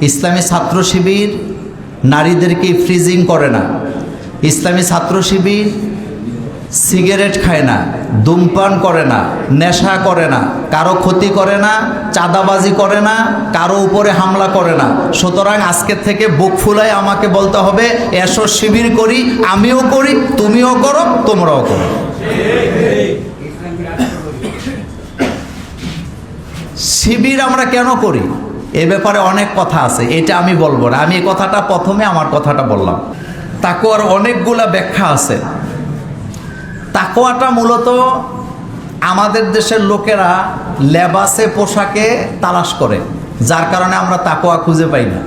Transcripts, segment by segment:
ইসলামী ছাত্র শিবির নারীদেরকে ফ্রিজিং করে না। ইসলামী ছাত্র শিবির সিগারেট খায় না, ধূমপান করে না, নেশা করে না, কারো ক্ষতি করে না, চাঁদাবাজি করে না, কারো উপরে হামলা করে না। সুতরাং আজকের থেকে বুক ফুলায় আমাকে বলতে হবে, এসো শিবির করি, আমিও করি, তুমিও করো, তোমরাও করো। শিবির আমরা কেন করি এ ব্যাপারে অনেক কথা আছে, এটা আমি বলবো না। আমি এই কথাটা প্রথমে আমার কথাটা বললাম। তাকওয়ার অনেকগুলা ব্যাখ্যা আছে। তাকওয়াটা মূলত আমাদের দেশের লোকেরা লেবাসে পোশাকে তালাশ করে, যার কারণে আমরা তাকওয়া খুঁজে পাই না।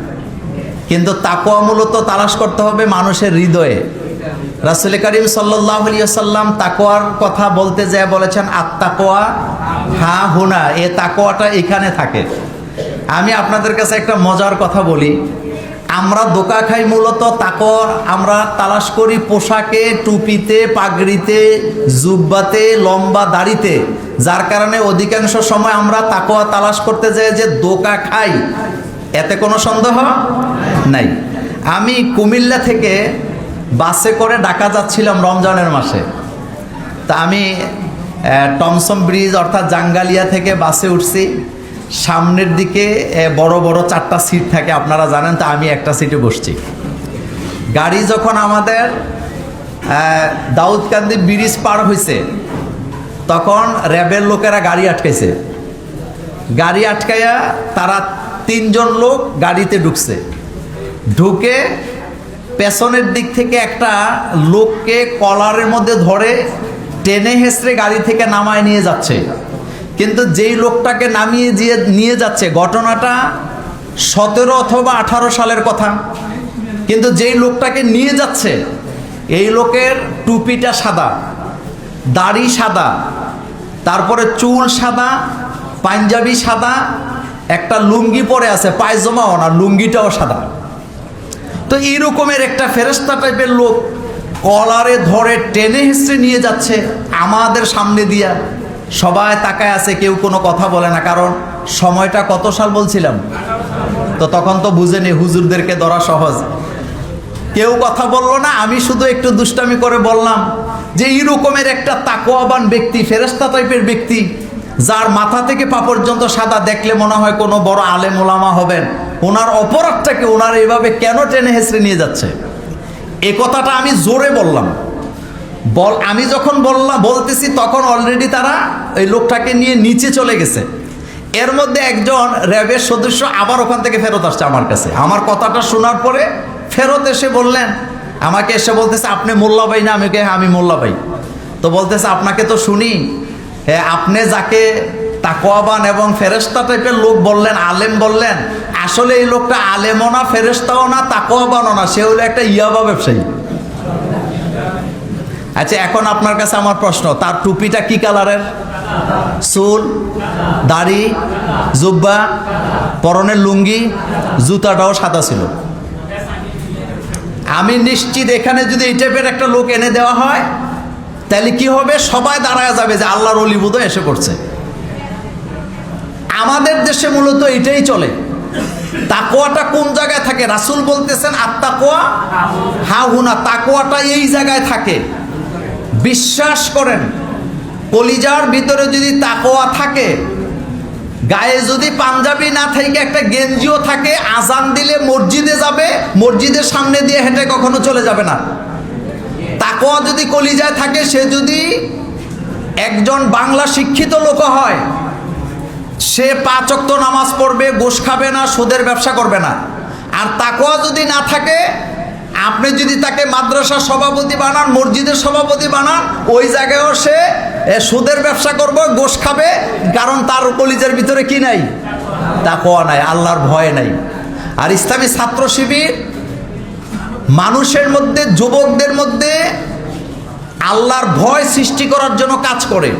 কিন্তু তাকওয়া মূলত তালাশ করতে হবে মানুষের হৃদয়ে। রাসূল করিম সাল্লাল্লাহু আলাইহি ওয়াসাল্লাম তাকওয়ার কথা বলতে যায় বলেছেন, আত-তাকওয়া হা হুনা, এ তাকওয়াটা এখানে থাকে। আমি আপনাদের কাছে একটা মজার কথা বলি। আমরা ধোঁকা খাই মূলত তাকওয়া আমরা তালাশ করি পোশাকে, টুপিতে, পাগড়িতে, জুব্বাতে, লম্বা দাড়িতে, যার কারণে অধিকাংশ সময় আমরা তাকওয়া তালাশ করতে যাই যে ধোঁকা খাই। এতে কোনো সন্দেহ নাই। আমি কুমিল্লা থেকে বাসে করে ঢাকা যাচ্ছিলাম রমজানের মাসে। তা আমি টমসম ব্রিজ অর্থাৎ জাঙ্গালিয়া থেকে বাসে উঠছি। সামনের দিকে বড় বড় 4টা সিট থাকে, আপনারা জানেন। তা আমি একটা সিটে বসছি। গাড়ি যখন আমাদের দাউদকান্দি ব্রিজ পার হয়েছে, তখন র্যাবের লোকেরা গাড়ি আটকাইছে। গাড়ি আটকাইয়া তারা 3 জন লোক গাড়িতে ঢুকছে। ঢুকে পেছনের দিক থেকে একটা লোককে কলারের মধ্যে ধরে টেনে হেঁচড়ে গাড়ি থেকে নামায় নিয়ে যাচ্ছে। কিন্তু যেই লোকটাকে নামিয়ে নিয়ে যাচ্ছে, ঘটনাটা 17 অথবা 18 সালের কথা। কিন্তু যেই লোকটাকে নিয়ে যাচ্ছে, এই লোকের টুপিটা সাদা, দাড়ি সাদা, তারপরে চুল সাদা, পাঞ্জাবি সাদা, একটা লুঙ্গি পরে আছে, পায়জামাও না, লুঙ্গিটাও সাদা। তো এইরকমের একটা ফেরেশতা টাইপের লোক কলারে ধরে টেনে হেঁচড়ে নিয়ে যাচ্ছে আমাদের সামনে দিয়া। সবাই তাকায় আছে, কেউ কোনো কথা বলে না। কারণ সময়টা কত সাল বলছিলাম, তো তখন তো বুঝেনি হুজুরদেরকে ধরা সহজ। কেউ কথা বললো না। আমি শুধু একটু দুষ্টামি করে বললাম যে এইরকমের একটা তাকওয়াবান ব্যক্তি, ফেরেশতা টাইপের ব্যক্তি, যার মাথা থেকে পা পর্যন্ত সাদা, দেখলে মনে হয় কোনো বড় আলেম ওলামা হবেন, ওনার অপরাধটাকে ওনার এইভাবে কেন টেনে হেঁচড়ে নিয়ে যাচ্ছে? এ কথাটা আমি জোরে বললাম। আমি যখন বলতেছি তখন অলরেডি তারা এই লোকটাকে নিয়ে নিচে চলে গেছে। এর মধ্যে একজন র্যাবের সদস্য আবার ওখান থেকে ফেরত আসছে আমার কাছে। আমার কথাটা শোনার পরে ফেরত এসে বললেন, আমাকে এসে বলতেছে, আপনি মোল্লা ভাই না? আমি হ্যাঁ, আমি মোল্লা ভাই। তো বলতেছে, আপনাকে তো শুনি, হ্যাঁ, আপনি যাকে তাকওয়াবান এবং ফেরেশতা টাইপের লোক বললেন, আলেম বললেন, আসলে এই লোকটা আলেমও না, ফেরেশতাও না, তাকওয়াবানও না, সে হলো একটা ইয়াবা ব্যবসায়ী। আচ্ছা, এখন আপনার কাছে আমার প্রশ্ন, তার টুপিটা কি কালারের? চুল, দাড়ি, জুব্বা, পরনের লুঙ্গি, জুতাটাও সাদা ছিল। আমি নিশ্চিত এখানে যদি এই টাইপের একটা লোক এনে দেওয়া হয়, তাহলে কি হবে? সবাই দাঁড়ায় যাবে যে আল্লাহর ওলি বোধহয় এসে পড়ছে। আমাদের দেশে মূলত এটাই চলে। তাকওয়াটা কোন জায়গায় থাকে? রাসূল বলতেছেন, আত-তাকওয়া হা হুনা, তাকওয়াটা এই জায়গায় থাকে। বিশ্বাস করেন, কলিজার ভিতরে যদি তাকওয়া থাকে, গায়ে যদি পাঞ্জাবি না থাকে, একটা গেঞ্জিও থাকে, আজান দিলে মসজিদে যাবে, মসজিদের সামনে দিয়ে হেঁটে কখনো চলে যাবে না। তাকওয়া যদি কলিজায় থাকে, সে যদি একজন বাংলা শিক্ষিত লোক হয়, সে 5 ওয়াক্ত নামাজ পড়বে, গোশ খাবে না, সুদের ব্যবসা করবে না। আর তাকওয়া যদি না থাকে, আপনি যদি তাকে মাদ্রাসার সভাপতি বানান, মসজিদের সভাপতি বানান, ওই জায়গায়ও সে সুদের ব্যবসা করবে, গোশ খাবে। কারণ তার কলিজার ভিতরে কি নাই? তাকওয়া নাই, আল্লাহর ভয় নাই। আর ইসলামী ছাত্র শিবির মানুষের মধ্যে, যুবকদের মধ্যে আল্লাহর ভয় সৃষ্টি করার জন্য কাজ করে।